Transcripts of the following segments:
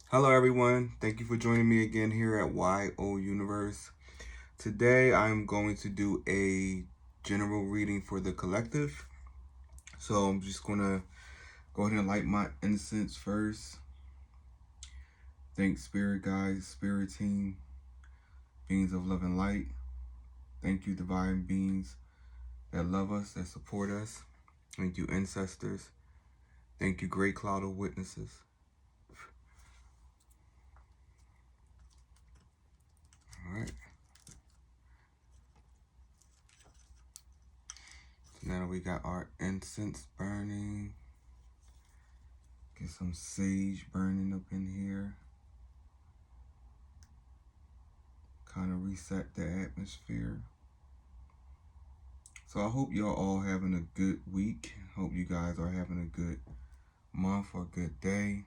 Hello, everyone. Thank you for joining me again here at YO Universe. Today, I'm going to do a general reading for the collective. So, I'm just going to go ahead and light my incense first. Thank Spirit Guides, Spirit Team, Beings of Love and Light. Thank you, Divine Beings that love us, that support us. Thank you, Ancestors. Thank you, Great Cloud of Witnesses. All right. So now we got our incense burning. Get some sage burning up in here. Kind of reset the atmosphere. So I hope y'all all having a good week. Hope you guys are having a good month or a good day.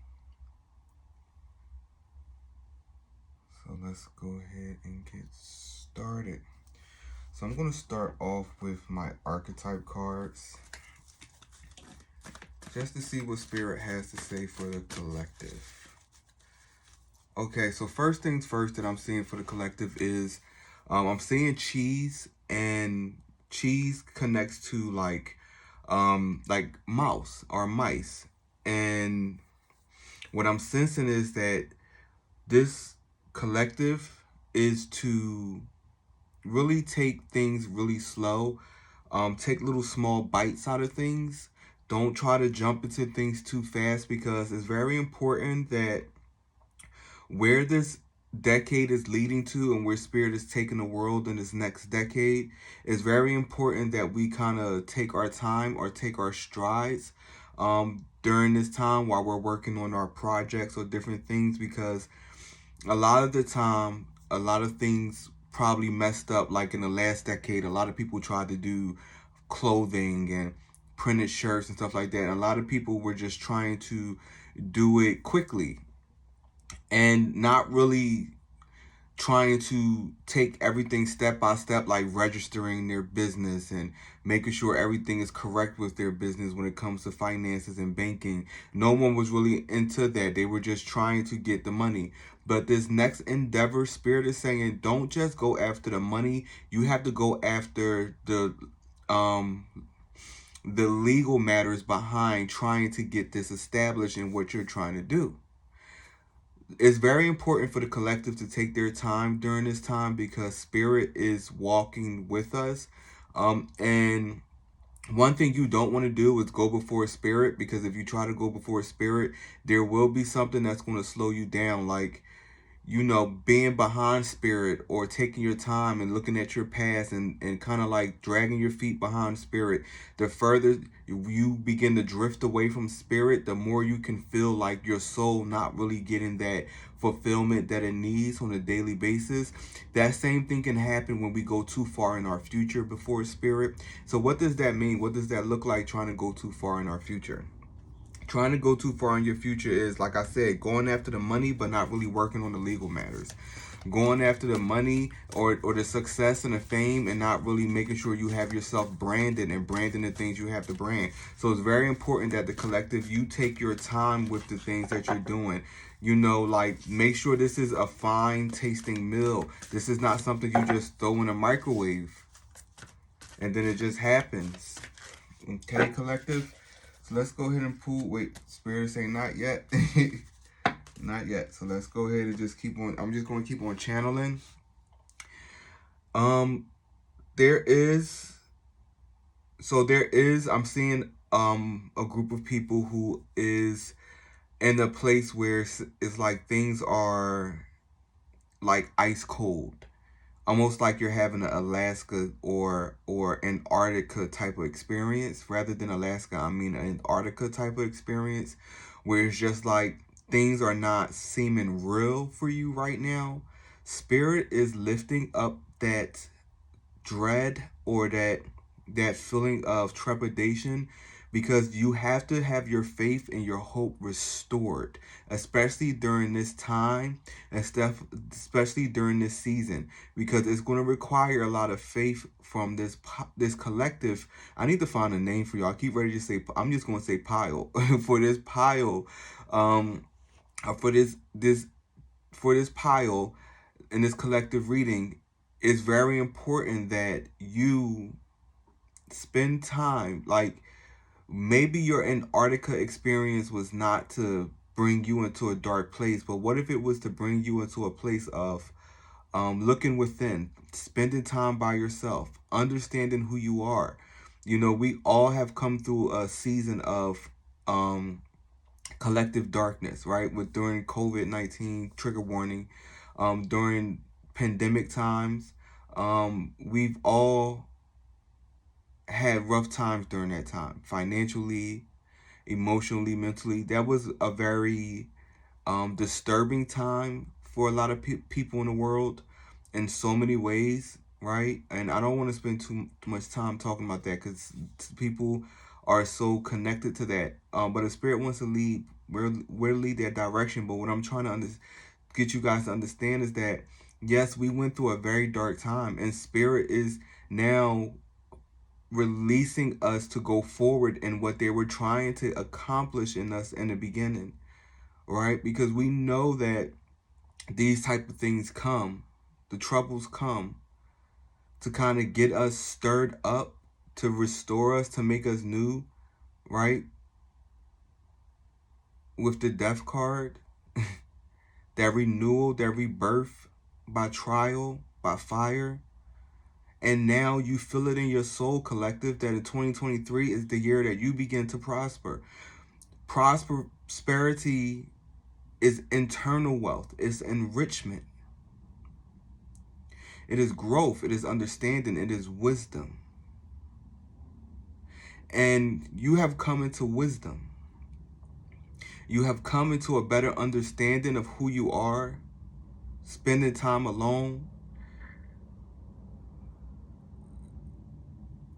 So let's go ahead and get started. So I'm going to start off with my archetype cards, just to see what Spirit has to say for the collective. Okay, so first things first that I'm seeing for the collective is I'm seeing cheese, and cheese connects to like mouse or mice. And what I'm sensing is that this collective is to really take things really slow. Take little small bites out of things. Don't try to jump into things too fast, because it's very important that where this decade is leading to and where Spirit is taking the world in this next decade, is very important that we kind of take our time or take our strides during this time while we're working on our projects or different things, because a lot of the time, a lot of things probably messed up. Like in the last decade, a lot of people tried to do clothing and printed shirts and stuff like that. And a lot of people were just trying to do it quickly and not really trying to take everything step by step, like registering their business and making sure everything is correct with their business when it comes to finances and banking. No one was really into that. They were just trying to get the money. But this next endeavor, Spirit is saying, don't just go after the money. You have to go after um the legal matters behind trying to get this established in what you're trying to do. It's very important for the collective to take their time during this time, because Spirit is walking with us. And one thing you don't want to do is go before Spirit, because if you try to go before Spirit, there will be something that's going to slow you down. Like, being behind Spirit or taking your time and looking at your past and kind of like dragging your feet behind Spirit. The further you begin to drift away from Spirit, the more you can feel like your soul not really getting that fulfillment that it needs on a daily basis. That same thing can happen when we go too far in our future before Spirit. So what does that mean? What does that look like, trying to go too far in our future? Trying to go too far in your future is, like I said, going after the money but not really working on the legal matters. Going after the money or the success and the fame, and not really making sure you have yourself branded and branding the things you have to brand. So it's very important that the collective, you take your time with the things that you're doing. Like, make sure this is a fine tasting meal. This is not something you just throw in a microwave and then it just happens. Okay, collective? So let's go ahead and pull. Wait, Spirit say not yet. Not yet. So let's go ahead and just keep on. I'm just going to keep on channeling. Um, there is. So there is. I'm seeing a group of people who is in a place where it's like things are like ice cold, almost like you're having an Alaska or Antarctica type of experience. Rather than Alaska, I mean an Antarctica type of experience, where it's just like things are not seeming real for you right now. Spirit is lifting up that dread or that feeling of trepidation, because you have to have your faith and your hope restored, especially during this time and stuff, especially during this season, because it's going to require a lot of faith from this collective. I need to find a name for y'all. I keep ready to say, I'm just going to say pile for this pile. for this pile in this collective reading, it's very important that you spend time. Like, maybe your Antarctica experience was not to bring you into a dark place, but what if it was to bring you into a place of looking within, spending time by yourself, understanding who you are. You know, we all have come through a season of um, collective darkness, right? With during COVID-19, trigger warning, during pandemic times, we've all had rough times during that time, financially, emotionally, mentally. That was a very disturbing time for a lot of people in the world in so many ways, right? And I don't want to spend too much time talking about that because people are so connected to that. But the spirit wants to lead, we're lead that direction. But what I'm trying to get you guys to understand is that yes, we went through a very dark time, and spirit is now releasing us to go forward in what they were trying to accomplish in us in the beginning, right? Because we know that these type of things come, the troubles come to kind of get us stirred up, to restore us, to make us new, right? With the death card, that renewal, that rebirth by trial, by fire. And now you feel it in your soul, collective, that in 2023 is the year that you begin to prosper. Prosperity is internal wealth, it's enrichment, it is growth, it is understanding, it is wisdom. And you have come into wisdom. You have come into a better understanding of who you are, spending time alone.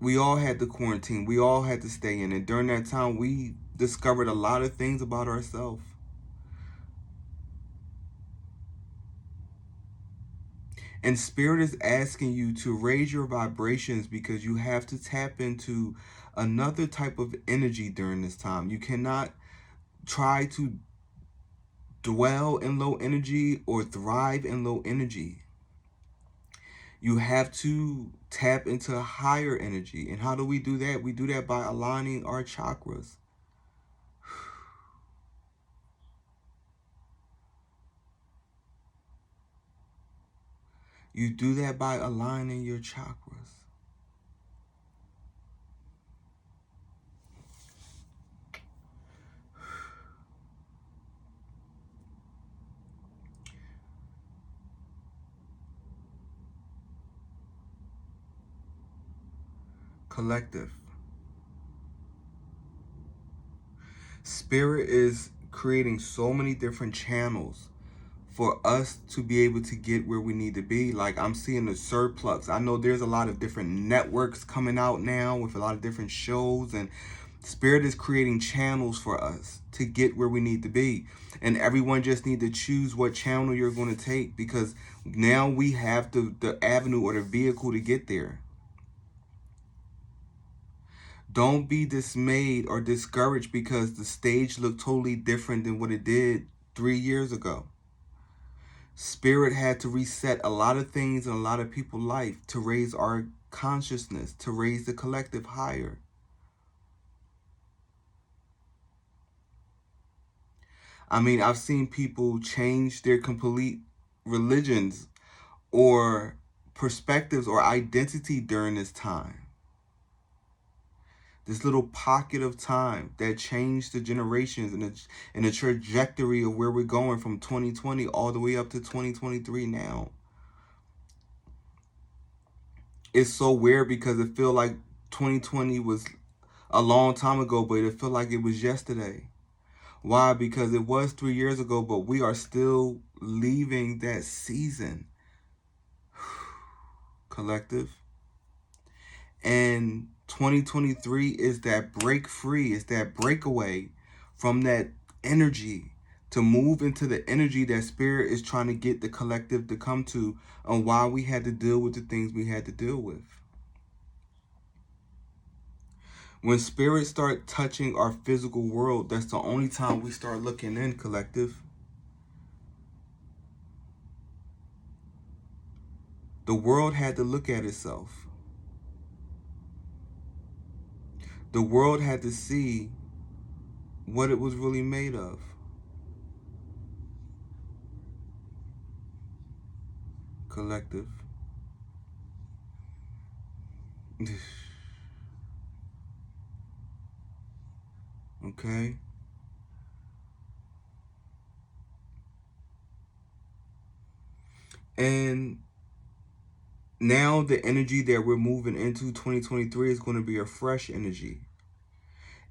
We all had to quarantine. We all had to stay in. And during that time, we discovered a lot of things about ourselves. And Spirit is asking you to raise your vibrations because you have to tap into another type of energy during this time. You cannot try to dwell in low energy or thrive in low energy. You have to tap into higher energy. And how do we do that? We do that by aligning our chakras. You do that by aligning your chakras. Collective. Spirit is creating so many different channels for us to be able to get where we need to be. Like, I'm seeing the surplus. I know there's a lot of different networks coming out now with a lot of different shows, and Spirit is creating channels for us to get where we need to be. And everyone just need to choose what channel you're going to take, because now we have the avenue or the vehicle to get there. Don't be dismayed or discouraged because the stage looked totally different than what it did 3 years ago. Spirit had to reset a lot of things in a lot of people's life to raise our consciousness, to raise the collective higher. I mean, I've seen people change their complete religions or perspectives or identity during this time. This little pocket of time that changed the generations and the trajectory of where we're going from 2020 all the way up to 2023 now. It's so weird because it feels like 2020 was a long time ago, but it felt like it was yesterday. Why? Because it was 3 years ago, but we are still leaving that season. Collective. And 2023 is that break free, is that breakaway from that energy to move into the energy that Spirit is trying to get the collective to come to, and why we had to deal with the things we had to deal with. When Spirit start touching our physical world, that's the only time we start looking in, collective. The world had to look at itself. The world had to see what it was really made of. Collective. Okay? And now the energy that we're moving into 2023 is going to be a fresh energy.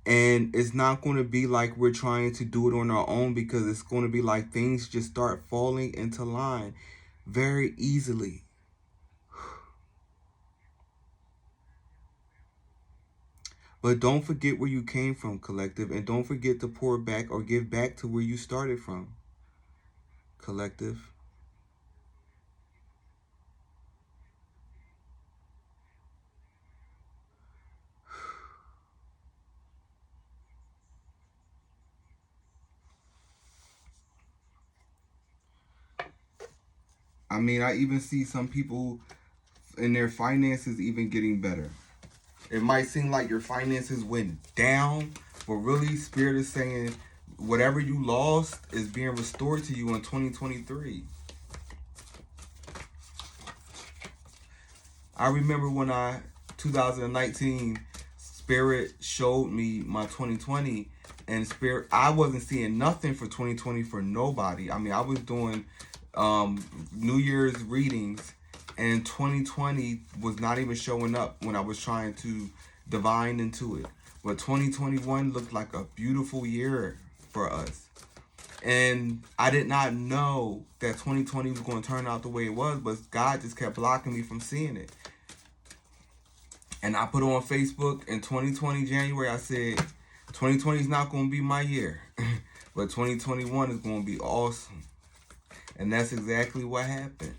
And it's not going to be like we're trying to do it on our own, because it's going to be like things just start falling into line very easily. But don't forget where you came from, collective, and don't forget to pour back or give back to where you started from, collective. I mean, I even see some people in their finances even getting better. It might seem like your finances went down, but really, Spirit is saying whatever you lost is being restored to you in 2023. I remember when 2019, Spirit showed me my 2020, and Spirit, I wasn't seeing nothing for 2020 for nobody. I mean, I was doing New Year's readings, and 2020 was not even showing up when I was trying to divine into it. But 2021 looked like a beautiful year for us. And I did not know that 2020 was going to turn out the way it was, but God just kept blocking me from seeing it. And I put on Facebook in 2020 January, I said, 2020 is not going to be my year, but 2021 is going to be awesome. And that's exactly what happened.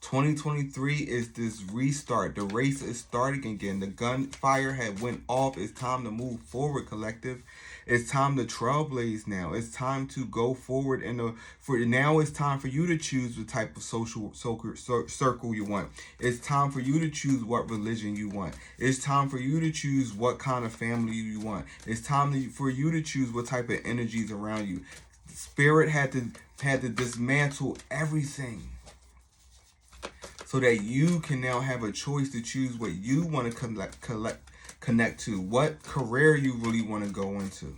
2023 is this restart. The race is starting again. The gunfire had went off. It's time to move forward, collective. It's time to trailblaze now. It's time to go forward. Now it's time for you to choose the type of social circle you want. It's time for you to choose what religion you want. It's time for you to choose what kind of family you want. It's time for you to choose what type of energies around you. Spirit had to dismantle everything, so that you can now have a choice to choose what you want to connect to, what career you really want to go into.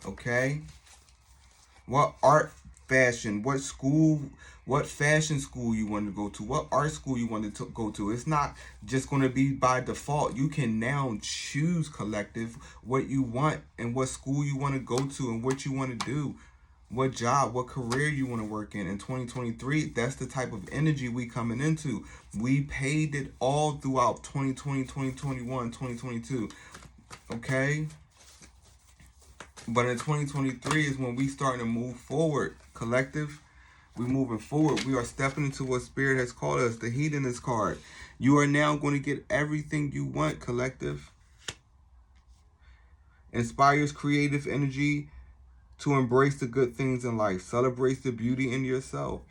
Okay? What art, fashion, what fashion school you want to go to, what art school you want to go to. It's not just going to be by default. You can now choose, collective, what you want and what school you want to go to and what you want to do. What job, what career you want to work in 2023. That's the type of energy we coming into. We paid it all throughout 2020, 2021, 2022. Okay? But in 2023 is when we starting to move forward. Collective, we moving forward. We are stepping into what Spirit has called us. The Hedonist card. You are now going to get everything you want, collective. Inspires creative energy to embrace the good things in life. Celebrates the beauty in yourself.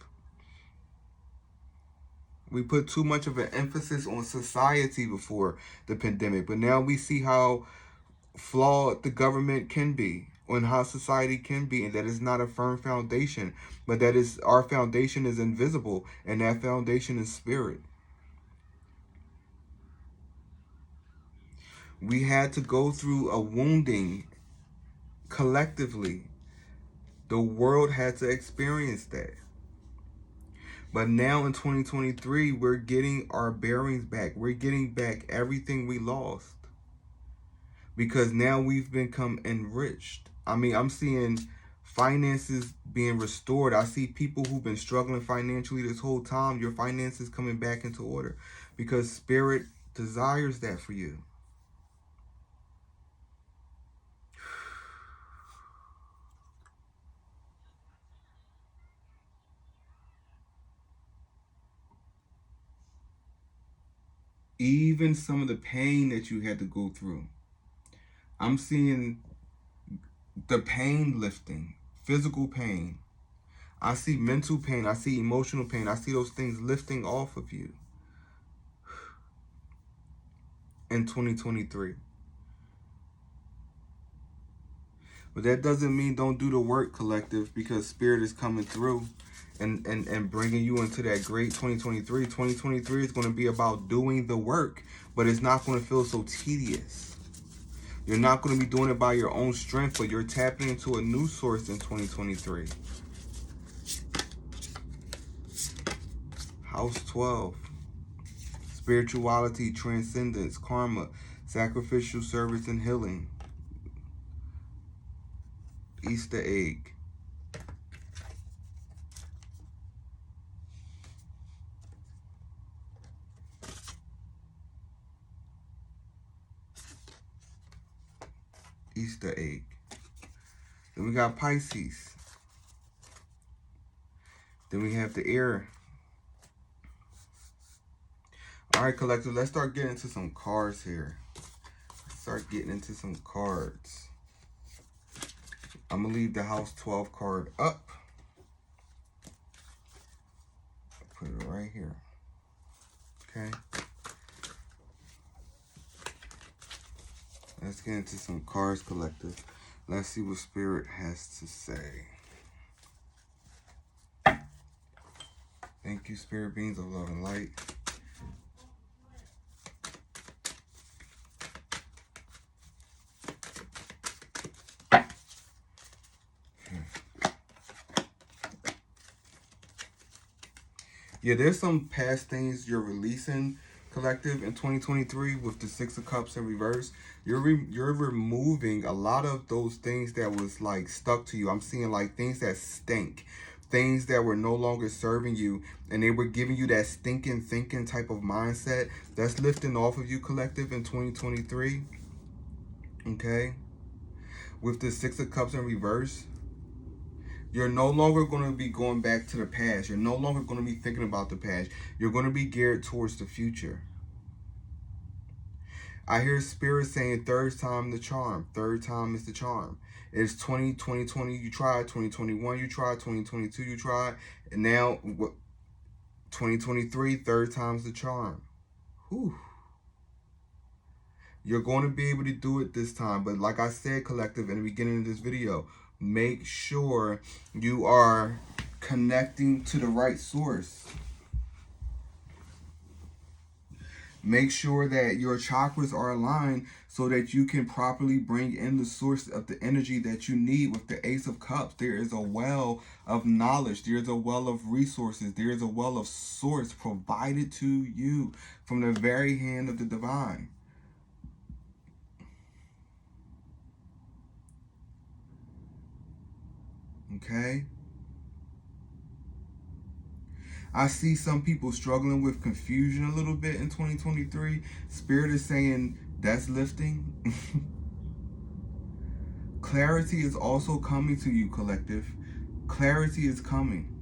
We put too much of an emphasis on society before the pandemic, but now we see how flawed the government can be, and how society can be, and that is not a firm foundation, but that is our foundation is invisible, and that foundation is spirit. We had to go through a wounding collectively. The world had to experience that. But now in 2023, we're getting our bearings back. We're getting back everything we lost. Because now we've become enriched. I mean, I'm seeing finances being restored. I see people who've been struggling financially this whole time. Your finances coming back into order. Because Spirit desires that for you. Even some of the pain that you had to go through, I'm seeing the pain lifting, physical pain. I see mental pain. I see emotional pain. I see those things lifting off of you in 2023. But that doesn't mean don't do the work, collective, because Spirit is coming through and bringing you into that great 2023. 2023 is going to be about doing the work, but it's not going to feel so tedious. You're not going to be doing it by your own strength, but you're tapping into a new source in 2023. House 12. Spirituality, transcendence, karma, sacrificial service, and healing. Easter egg. Easter egg. Then we got Pisces. Then we have the air. All right, collective, let's start getting into some cards here. Start getting into some cards. I'm going to leave the House 12 card up. Put it right here. Okay. Let's get into some cards, collective. Let's see what Spirit has to say. Thank you, Spirit beings of love and light. Yeah, there's some past things you're releasing, collective, in 2023 with the Six of Cups in reverse. You're removing a lot of those things that was like stuck to you. I'm seeing like things that stink, things that were no longer serving you, and they were giving you that stinking thinking type of mindset. That's lifting off of you, collective, in 2023. Okay, with the Six of Cups in reverse. You're no longer going to be going back to the past. You're no longer going to be thinking about the past. You're going to be geared towards the future. I hear Spirit saying third time the charm. Third time is the charm. It's 2020, you tried. 2021, you tried. 2022, you tried. And now, 2023, third time's the charm. Whew. You're going to be able to do it this time. But like I said, collective, in the beginning of this video, make sure you are connecting to the right source. Make sure that your chakras are aligned so that you can properly bring in the source of the energy that you need. With the Ace of Cups, there is a well of knowledge. There is a well of resources. There is a well of source provided to you from the very hand of the divine. Okay? I see some people struggling with confusion a little bit in 2023. Spirit is saying that's lifting. Clarity is also coming to you, collective. Clarity is coming.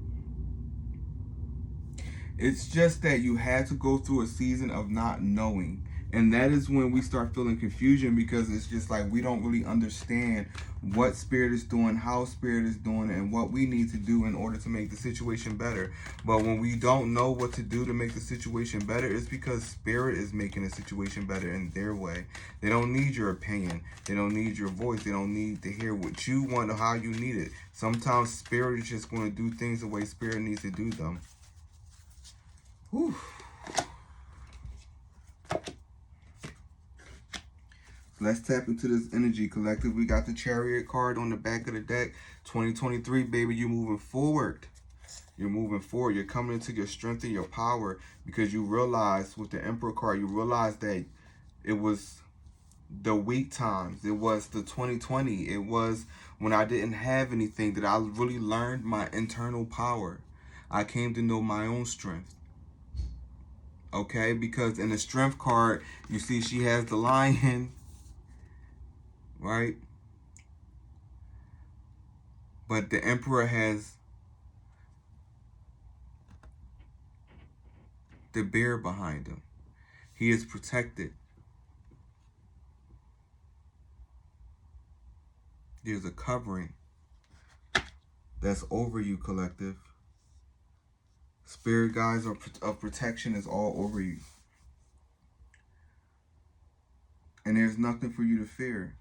It's just that you had to go through a season of not knowing. And that is when we start feeling confusion, because it's just like we don't really understand what Spirit is doing, how Spirit is doing, and what we need to do in order to make the situation better. But when we don't know what to do to make the situation better, it's because Spirit is making the situation better in their way. They don't need your opinion. They don't need your voice. They don't need to hear what you want or how you need it. Sometimes Spirit is just going to do things the way Spirit needs to do them. Whew. Let's tap into this energy, collective. We got the Chariot card on the back of the deck. 2023, baby, you're moving forward. You're moving forward. You're coming into your strength and your power, because you realize with the Emperor card, you realize that it was the weak times. It was the 2020. It was when I didn't have anything that I really learned my internal power. I came to know my own strength. Okay, because in the Strength card, you see she has the lion. Right? But the Emperor has the bear behind him. He is protected. There's a covering. that's over you, collective. Spirit guides of protection is all over you. And there's nothing for you to fear.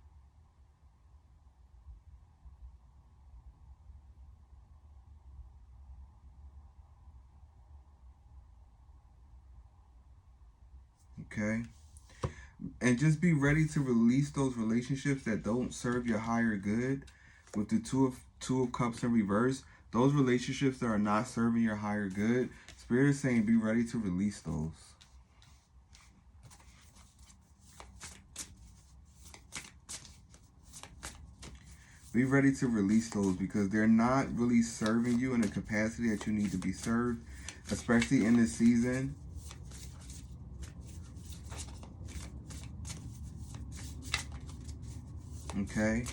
Okay? And just be ready to release those relationships that don't serve your higher good. With the two of cups in reverse, those relationships that are not serving your higher good, Spirit is saying be ready to release those. Be ready to release those because they're not really serving you in the capacity that you need to be served, especially in this season. Okay?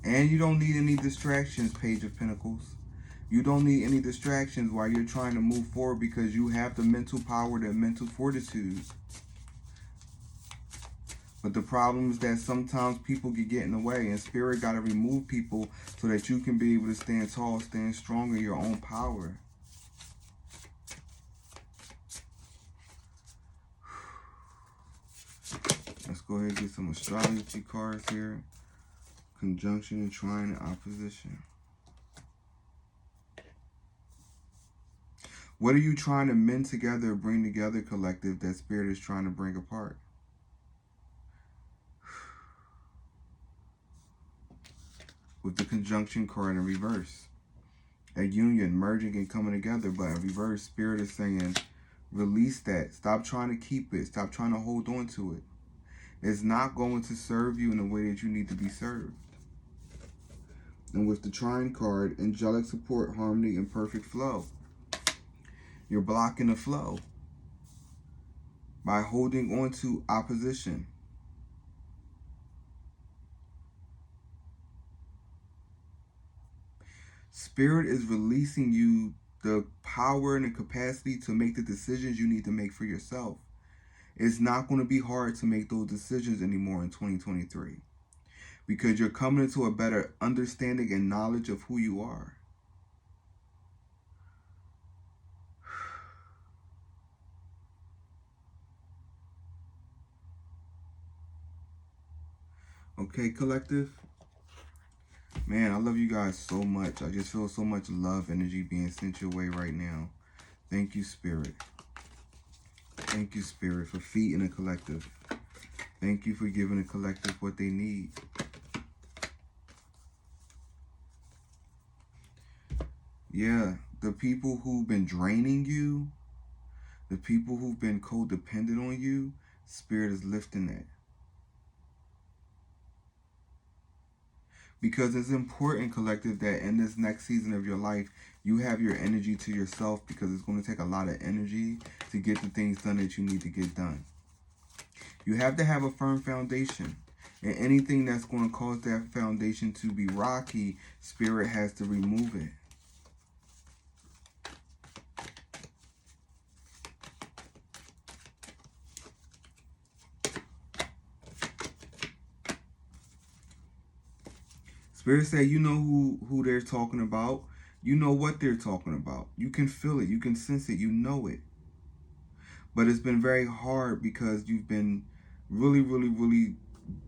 And you don't need any distractions, Page of Pentacles. You don't need any distractions while you're trying to move forward because you have the mental power, the mental fortitude. But the problem is that sometimes people get in the way, and Spirit got to remove people so that you can be able to stand tall, stand strong in your own power. Let's go ahead and get some astrology cards here. Conjunction and trine and opposition. What are you trying to mend together, bring together, collective, that Spirit is trying to bring apart? With the conjunction card in reverse. A union, merging and coming together, but in reverse, Spirit is saying, release that. Stop trying to keep it. Stop trying to hold on to it. It's not going to serve you in the way that you need to be served. And with the trine card, angelic support, harmony, and perfect flow. You're blocking the flow by holding on to opposition. Spirit is releasing you the power and the capacity to make the decisions you need to make for yourself. It's not going to be hard to make those decisions anymore in 2023 because you're coming into a better understanding and knowledge of who you are. Okay, collective? Man, I love you guys so much. I just feel so much love energy being sent your way right now. Thank you, Spirit. Thank you, Spirit, for feeding the collective. Thank you for giving the collective what they need. Yeah, the people who've been draining you, the people who've been codependent on you, Spirit is lifting that. Because it's important, collective, that in this next season of your life, you have your energy to yourself because it's going to take a lot of energy to get the things done that you need to get done. You have to have a firm foundation. And anything that's going to cause that foundation to be rocky, Spirit has to remove it. Spirit say, you know who they're talking about. You know what they're talking about. You can feel it. You can sense it. You know it. But it's been very hard because you've been really, really, really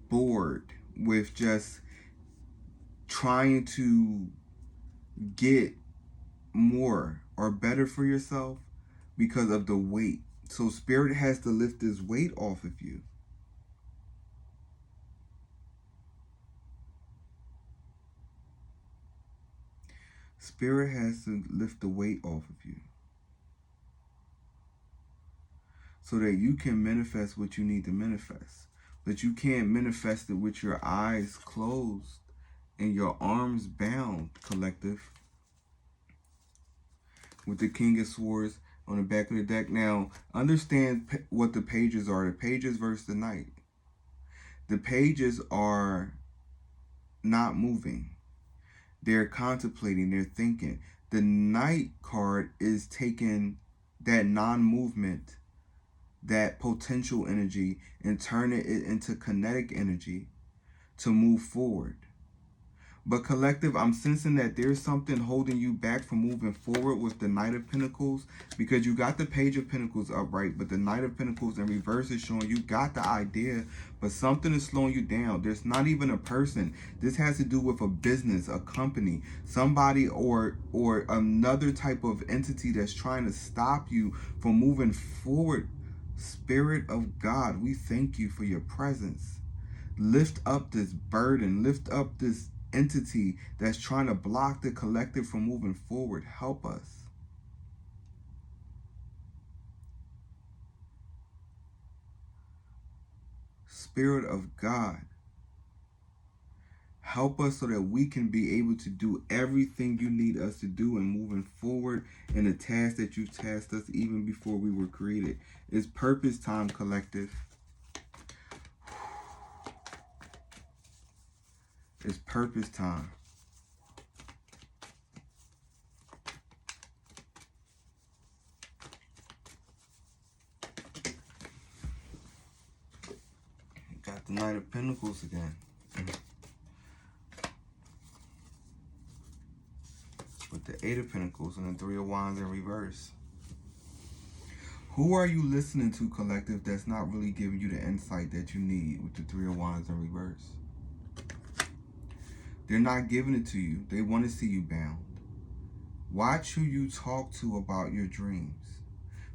bored with just trying to get more or better for yourself because of the weight. So Spirit has to lift this weight off of you. Spirit has to lift the weight off of you so that you can manifest what you need to manifest. But you can't manifest it with your eyes closed and your arms bound, collective. With the King of Swords on the back of the deck. Now, understand what the pages are. The pages versus the Knight. The pages are not moving. They're contemplating. They're thinking. The Knight card is taking that non-movement, that potential energy, and turning it into kinetic energy to move forward. But collective, I'm sensing that there's something holding you back from moving forward with the Knight of Pentacles, because you got the Page of Pentacles upright, but the Knight of Pentacles in reverse is showing you got the idea, but something is slowing you down. There's not even a person. This has to do with a business, a company, somebody, or another type of entity that's trying to stop you from moving forward. Spirit of God, we thank you for your presence. Lift up this burden, lift up this entity that's trying to block the collective from moving forward. Help us. Spirit of God, help us so that we can be able to do everything you need us to do and moving forward in the task that you tasked us even before we were created. It's purpose time, collective. It's purpose time. Got the Knight of Pentacles again. With the Eight of Pentacles and the Three of Wands in reverse. Who are you listening to, collective, that's not really giving you the insight that you need with the Three of Wands in reverse? They're not giving it to you. They want to see you bound. Watch who you talk to about your dreams,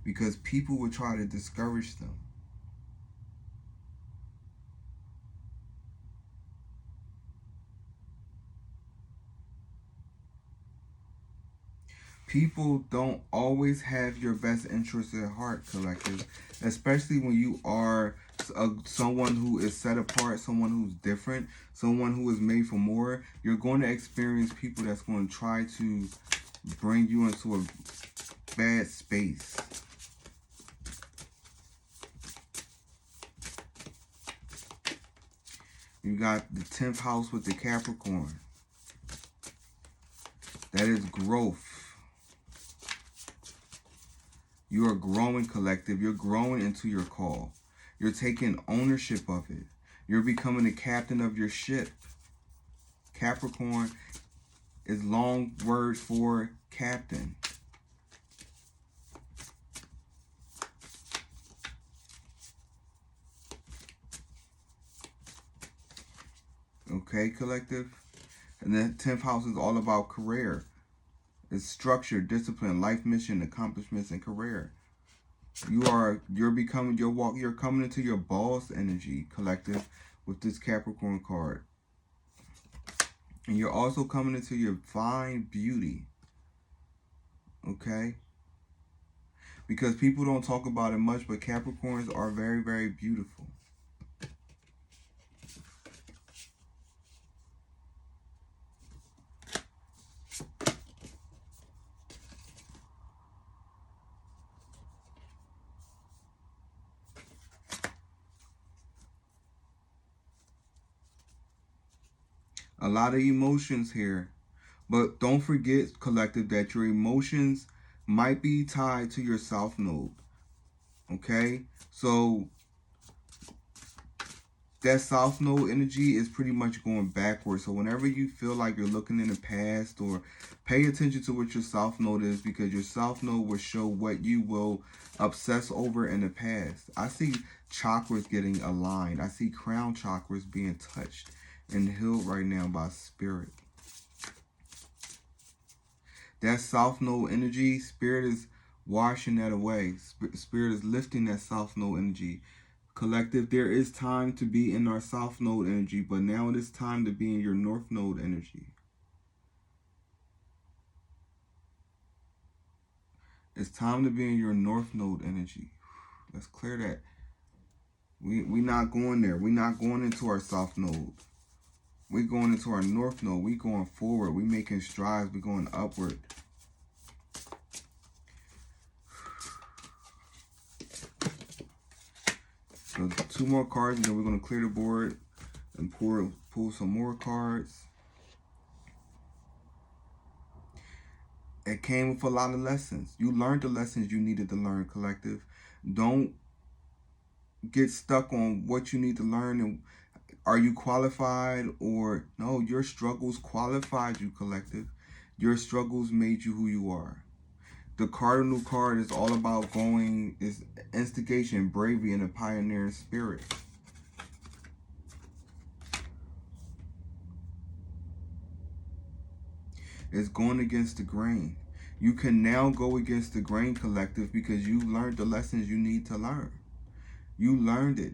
because people will try to discourage them. People don't always have your best interests at heart, collective, especially when you are someone who is set apart, someone who's different, someone who is made for more. You're going to experience people that's going to try to bring you into a bad space. You got the 10th house with the Capricorn. That is growth. You are growing, collective. You're growing into your call. You're taking ownership of it. You're becoming the captain of your ship. Capricorn is long word for captain. Okay, collective? And the 10th house is all about career. It's structure, discipline, life mission, accomplishments, and career. You're coming into your boss energy, collective, with this Capricorn card. And you're also coming into your fine beauty. Okay? Because people don't talk about it much, but Capricorns are very, very beautiful. A lot of emotions here. But don't forget, collective, that your emotions might be tied to your South Node. Okay? So that South Node energy is pretty much going backwards. So whenever you feel like you're looking in the past, or pay attention to what your South Node is, because your South Node will show what you will obsess over in the past. I see chakras getting aligned. I see crown chakras being touched and healed right now by spirit. That South Node energy, spirit is washing that away. Spirit is lifting that South Node energy. Collective, there is time to be in our South Node energy, but now it is time to be in your North Node energy. It's time to be in your North Node energy. Let's clear that. We not going there. We're not going into our South Node. We're going into our North Node. We're going forward. We're making strides. We're going upward. So 2 more cards, and then we're going to clear the board and pull some more cards. It came with a lot of lessons. You learned the lessons you needed to learn, collective. Don't get stuck on what you need to learn and Are you qualified or no? Your struggles qualified you, collective. Your struggles made you who you are. The Cardinal card is all about is instigation, bravery, and a pioneering spirit. It's going against the grain. You can now go against the grain, collective, because you learned the lessons you need to learn. You learned it.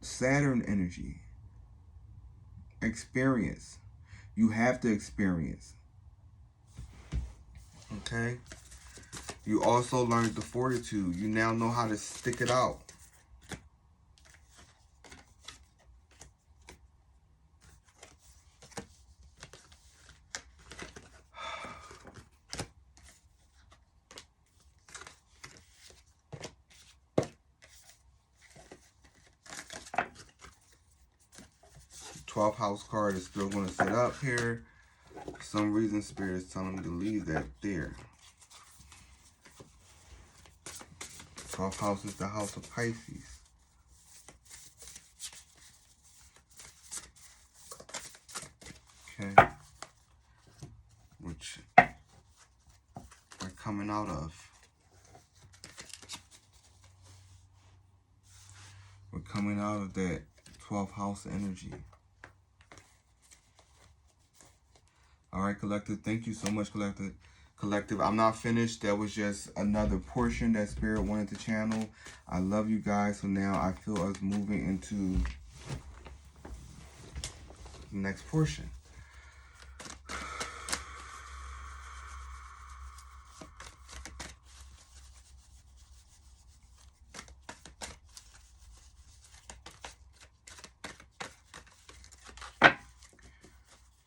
Saturn energy. Experience. You have to experience. Okay? You also learned the fortitude. You now know how to stick it out. The 12th house card is still going to sit up here. For some reason, Spirit is telling me to leave that there. 12th house is the house of Pisces. Okay. Which we're coming out of. We're coming out of that 12th house energy. All right, collective. Thank you so much, collective. I'm not finished. That was just another portion that Spirit wanted to channel. I love you guys. So now I feel us moving into the next portion.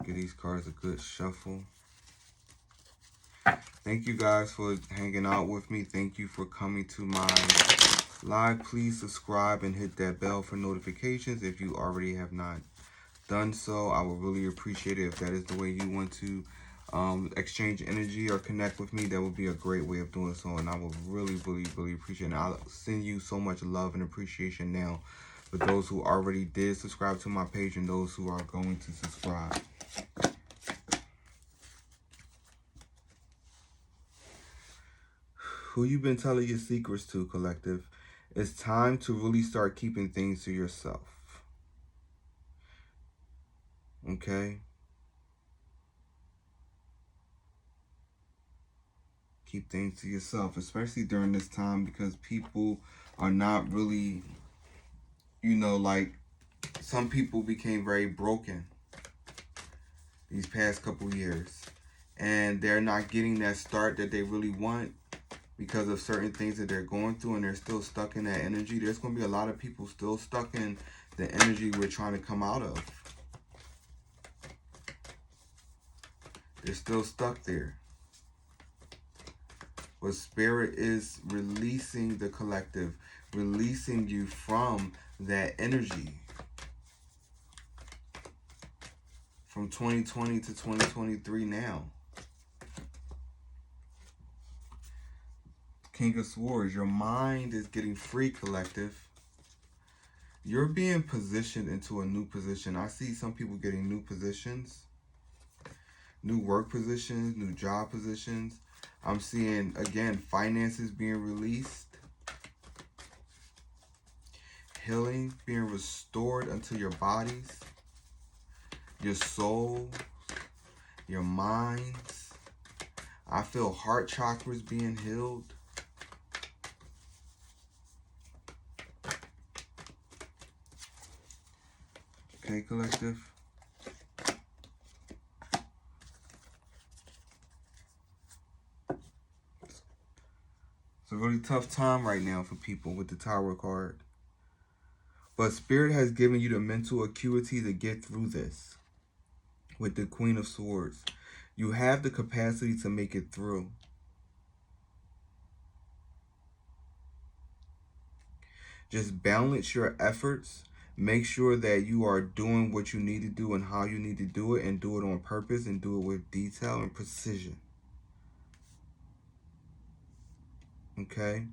Give these cards a good shuffle. Thank you guys for hanging out with me. Thank you for coming to my live. Please subscribe and hit that bell for notifications if you already have not done so. I would really appreciate it if that is the way you want to exchange energy or connect with me. That would be a great way of doing so, and I would really, really, really appreciate it. I'll send you so much love and appreciation now for those who already did subscribe to my page and those who are going to subscribe. Who you been telling your secrets to, collective? It's time to really start keeping things to yourself. Okay? Keep things to yourself, especially during this time, because people are not really, you know, like some people became very broken these past couple years, and they're not getting that start that they really want because of certain things that they're going through, and they're still stuck in that energy. There's going to be a lot of people still stuck in the energy we're trying to come out of. They're still stuck there. But Spirit is releasing the collective, releasing you from that energy. From 2020 to 2023 now. King of Swords, your mind is getting free, collective. You're being positioned into a new position. I see some people getting new positions, new work positions, new job positions. I'm seeing, again, finances being released. Healing being restored unto your bodies, your soul, your minds. I feel heart chakras being healed. Okay, collective. It's a really tough time right now for people with the Tower card. But Spirit has given you the mental acuity to get through this. With the Queen of Swords, you have the capacity to make it through. Just balance your efforts. Make sure that you are doing what you need to do and how you need to do it, and do it on purpose and do it with detail and precision. Okay?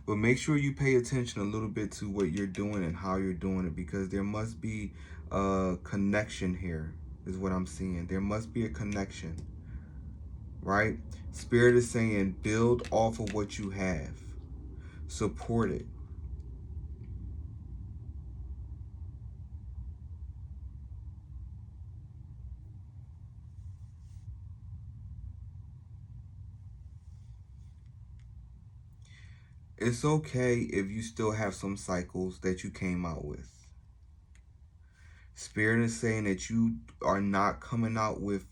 But make sure you pay attention a little bit to what you're doing and how you're doing it, because there must be a connection here, is what I'm seeing. There must be a connection, right? Spirit is saying build off of what you have. Support it. It's okay if you still have some cycles that you came out with. Spirit is saying that you are not coming out with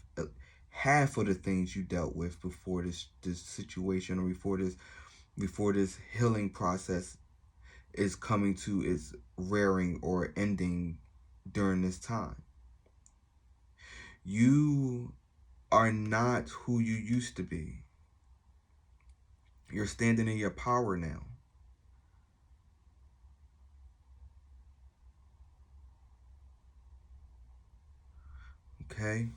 half of the things you dealt with before this situation, or before this healing process is coming to its rearing or ending during this time. You are not who you used to be. You're standing in your power now. Okay?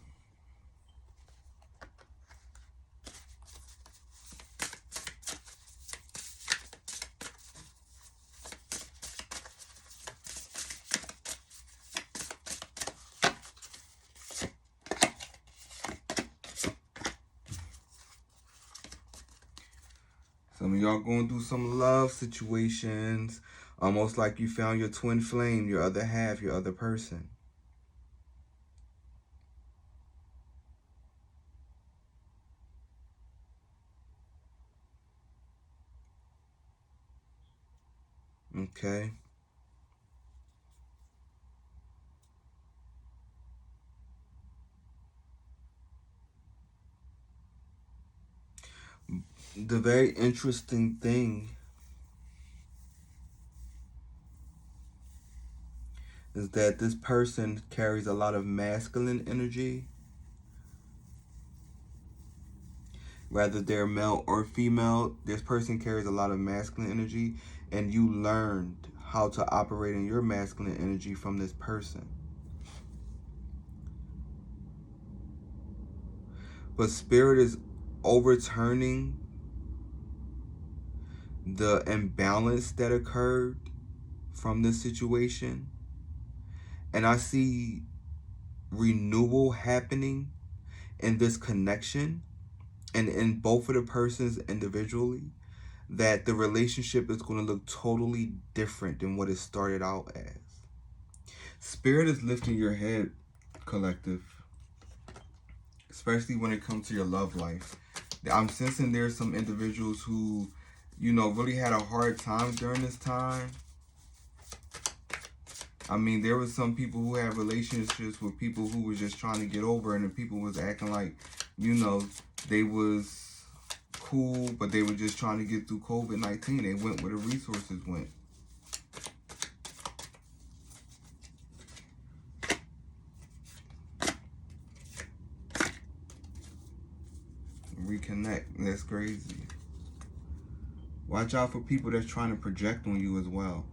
Some of y'all going through some love situations, almost like you found your twin flame, your other half, your other person. Okay? The very interesting thing is that this person carries a lot of masculine energy. Whether they're male or female, this person carries a lot of masculine energy, and you learned how to operate in your masculine energy from this person. But Spirit is overturning the imbalance that occurred from this situation. And I see renewal happening in this connection and in both of the persons individually, that the relationship is going to look totally different than what it started out as. Spirit is lifting your head, collective, especially when it comes to your love life. I'm sensing there's some individuals who, really had a hard time during this time. I mean, there was some people who had relationships with people who were just trying to get over, and the people was acting like, they was cool, but they were just trying to get through COVID-19. They went where the resources went. Reconnect. That's crazy. Watch out for people that's trying to project on you as well,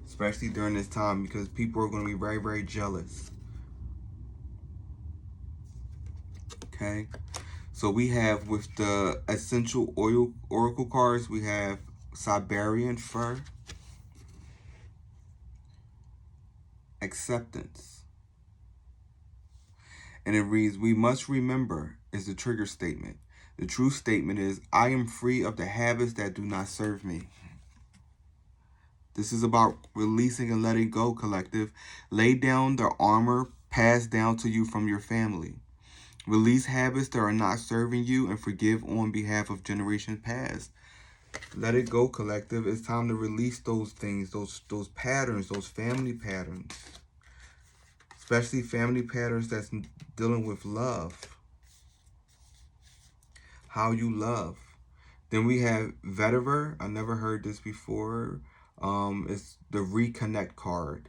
especially during this time, because people are going to be very, very jealous. Okay? So we have, with the essential oil oracle cards, we have Siberian fir, acceptance. And it reads, we must remember, is the trigger statement. The true statement is, I am free of the habits that do not serve me. This is about releasing and letting go, collective. Lay down the armor passed down to you from your family. Release habits that are not serving you and forgive on behalf of generations past. Let it go, collective. It's time to release those things, those patterns, those family patterns. Especially family patterns that's dealing with love. How you love. Then we have Vetiver. I never heard this before. It's the reconnect card.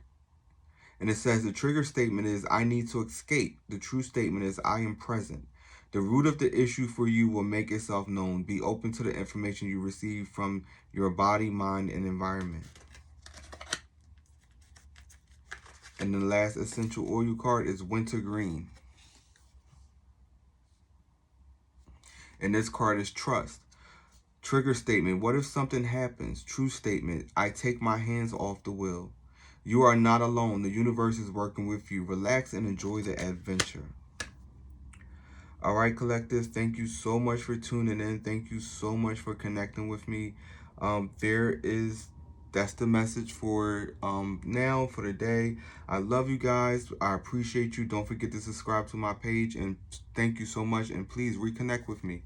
And it says the trigger statement is, I need to escape. The true statement is, I am present. The root of the issue for you will make itself known. Be open to the information you receive from your body, mind, and environment. And the last essential oil card is Wintergreen. And this card is trust. Trigger statement. What if something happens? True statement. I take my hands off the wheel. You are not alone. The universe is working with you. Relax and enjoy the adventure. All right, collective. Thank you so much for tuning in. Thank you so much for connecting with me. That's the message for now, for the day. I love you guys. I appreciate you. Don't forget to subscribe to my page, and thank you so much. And please reconnect with me.